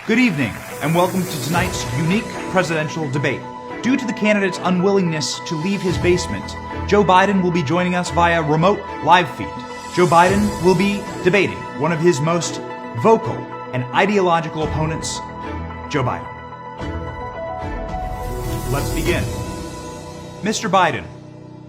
Good evening, and welcome to tonight's unique presidential debate. Due to the candidate's unwillingness to leave his basement, Joe Biden will be joining us via remote live feed. Joe Biden will be debating one of his most vocal and ideological opponents, Joe Biden. Let's begin. Mr. Biden,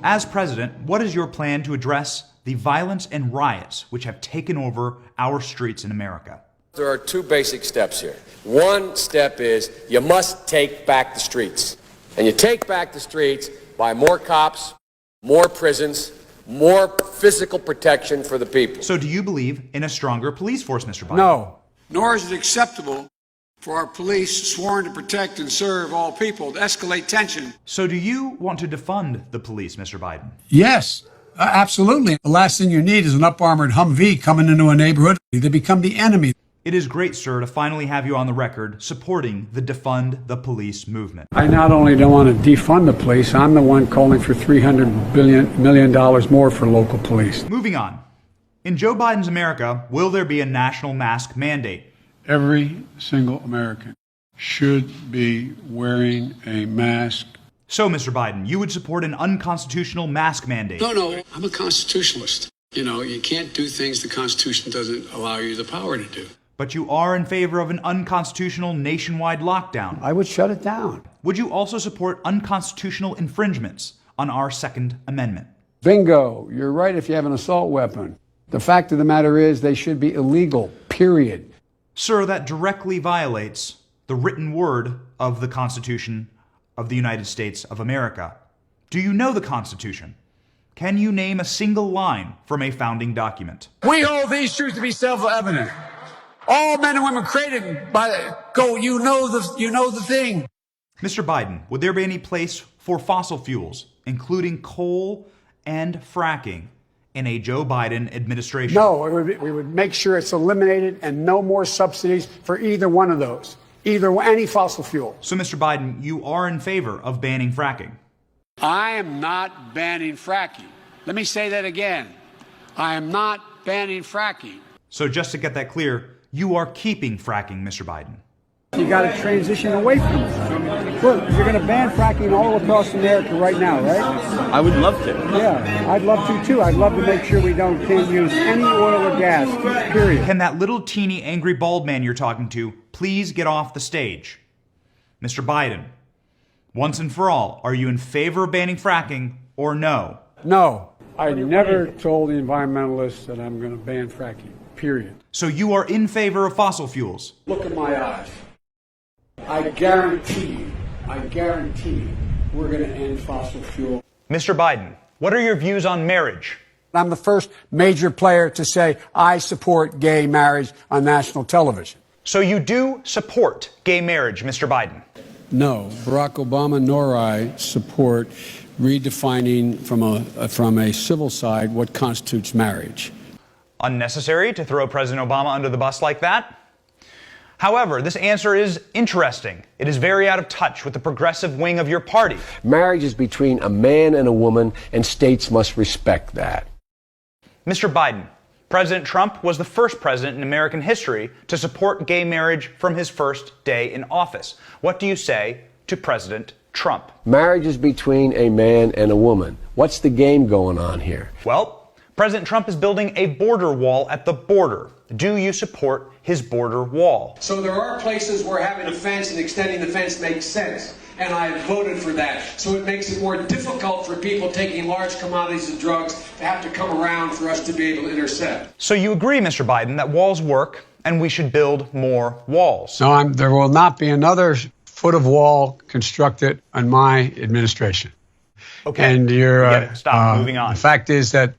as president, what is your plan to address the violence and riots which have taken over our streets in America? There are two basic steps here. One step is you must take back the streets. And you take back the streets by more cops, more prisons, more physical protection for the people. So do you believe in a stronger police force, Mr. Biden? No. Nor is it acceptable for our police, sworn to protect and serve all people, to escalate tension. So do you want to defund the police, Mr. Biden? Yes, absolutely. The last thing you need is an up-armored Humvee coming into a neighborhood. They become the enemy. It is great, sir, to finally have you on the record supporting the Defund the Police movement. I not only don't want to defund the police, I'm the one calling for $300 million more for local police. Moving on. In Joe Biden's America, will there be a national mask mandate? Every single American should be wearing a mask. So, Mr. Biden, you would support an unconstitutional mask mandate? No, I'm a constitutionalist. You know, you can't do things the Constitution doesn't allow you the power to do. But you are in favor of an unconstitutional nationwide lockdown. I would shut it down. Would you also support unconstitutional infringements on our Second Amendment? Bingo. You're right if you have an assault weapon. The fact of the matter is they should be illegal, period. Sir, that directly violates the written word of the Constitution of the United States of America. Do you know the Constitution? Can you name a single line from a founding document? We hold these truths to be self-evident. All men and women created by you know the thing. Mr. Biden, would there be any place for fossil fuels, including coal and fracking, in a Joe Biden administration? No, we would make sure it's eliminated and no more subsidies for either one of those, any fossil fuel. So, Mr. Biden, you are in favor of banning fracking? I am not banning fracking. Let me say that again. I am not banning fracking. So just to get that clear, you are keeping fracking, Mr. Biden. You got to transition away from it. Look, you're going to ban fracking all across America right now, right? I would love to. Yeah, I'd love to too. I'd love to make sure we can't use any oil or gas, period. Can that little teeny angry bald man you're talking to please get off the stage? Mr. Biden, once and for all, are you in favor of banning fracking or no? No, I never told the environmentalists that I'm going to ban fracking, period. So you are in favor of fossil fuels? Look at my eyes. I guarantee you, we're going to end fossil fuel. Mr. Biden, what are your views on marriage? I'm the first major player to say I support gay marriage on national television. So you do support gay marriage, Mr. Biden? No, Barack Obama nor I support redefining from a civil side what constitutes marriage. Unnecessary to throw President Obama under the bus like that? However, this answer is interesting. It is very out of touch with the progressive wing of your party. Marriage is between a man and a woman, and states must respect that. Mr. Biden, President Trump was the first president in American history to support gay marriage from his first day in office. What do you say to President Trump? Marriage is between a man and a woman. What's the game going on here? Well, President Trump is building a border wall at the border. Do you support his border wall? So there are places where having a fence and extending the fence makes sense, and I voted for that. So it makes it more difficult for people taking large commodities and drugs to have to come around for us to be able to intercept. So you agree, Mr. Biden, that walls work and we should build more walls? No, there will not be another foot of wall constructed on my administration. Okay. And you're stop. Moving on. The fact is that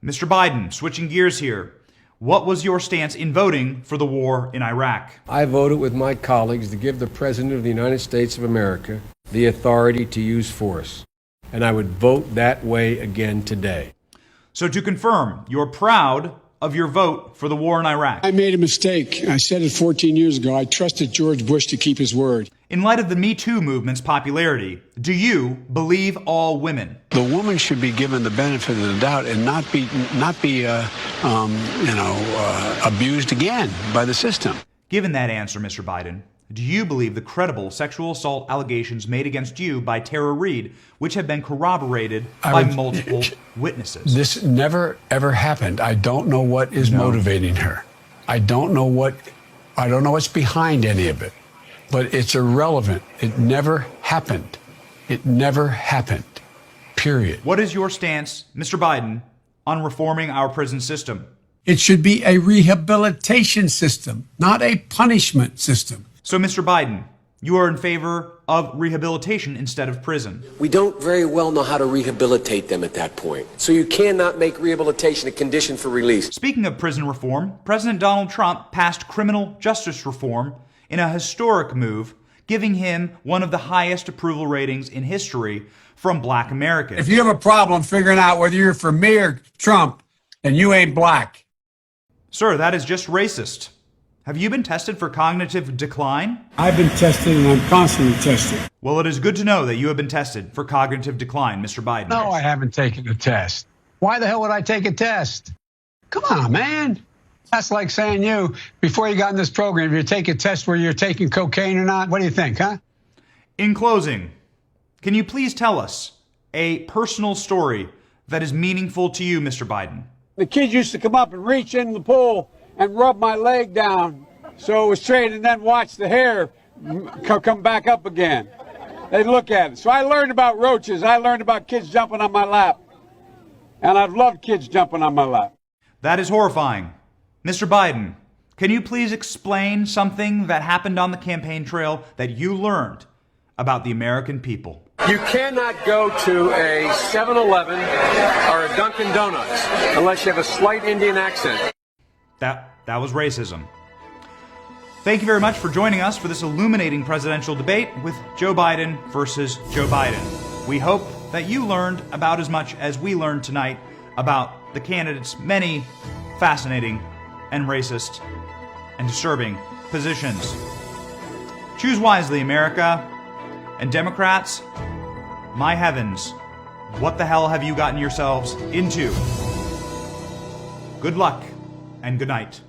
Mr. Biden, switching gears here, what was your stance in voting for the war in Iraq? I voted with my colleagues to give the President of the United States of America the authority to use force. And I would vote that way again today. So to confirm, you're proud of your vote for the war in Iraq? I made a mistake. I said it 14 years ago. I trusted George Bush to keep his word. In light of the Me Too movement's popularity, do you believe all women? The woman should be given the benefit of the doubt and not be abused again by the system. Given that answer, Mr. Biden, do you believe the credible sexual assault allegations made against you by Tara Reade, which have been corroborated by multiple witnesses? This never, ever happened. I don't know what is motivating her. I don't know what's behind any of it. But it's irrelevant. It never happened. It never happened. Period. What is your stance, Mr. Biden, on reforming our prison system? It should be a rehabilitation system, not a punishment system. So, Mr. Biden, you are in favor of rehabilitation instead of prison. We don't very well know how to rehabilitate them at that point. So you cannot make rehabilitation a condition for release. Speaking of prison reform, President Donald Trump passed criminal justice reform in a historic move, giving him one of the highest approval ratings in history from Black Americans. If you have a problem figuring out whether you're for me or Trump, then you ain't black. Sir, that is just racist. Have you been tested for cognitive decline? I've been tested and I'm constantly tested. Well, it is good to know that you have been tested for cognitive decline, Mr. Biden. No, I haven't taken a test. Why the hell would I take a test? Come on, man. That's like saying before you got in this program, if you take a test where you're taking cocaine or not, what do you think, huh? In closing, can you please tell us a personal story that is meaningful to you, Mr. Biden? The kids used to come up and reach in the pool and rub my leg down so it was straight and then watch the hair come back up again. They'd look at it. So I learned about roaches. I learned about kids jumping on my lap. And I've loved kids jumping on my lap. That is horrifying. Mr. Biden, can you please explain something that happened on the campaign trail that you learned about the American people? You cannot go to a 7-Eleven or a Dunkin' Donuts unless you have a slight Indian accent. That was racism. Thank you very much for joining us for this illuminating presidential debate with Joe Biden versus Joe Biden. We hope that you learned about as much as we learned tonight about the candidates' many fascinating and racist and disturbing positions. Choose wisely, America. And Democrats, my heavens, what the hell have you gotten yourselves into? Good luck and good night.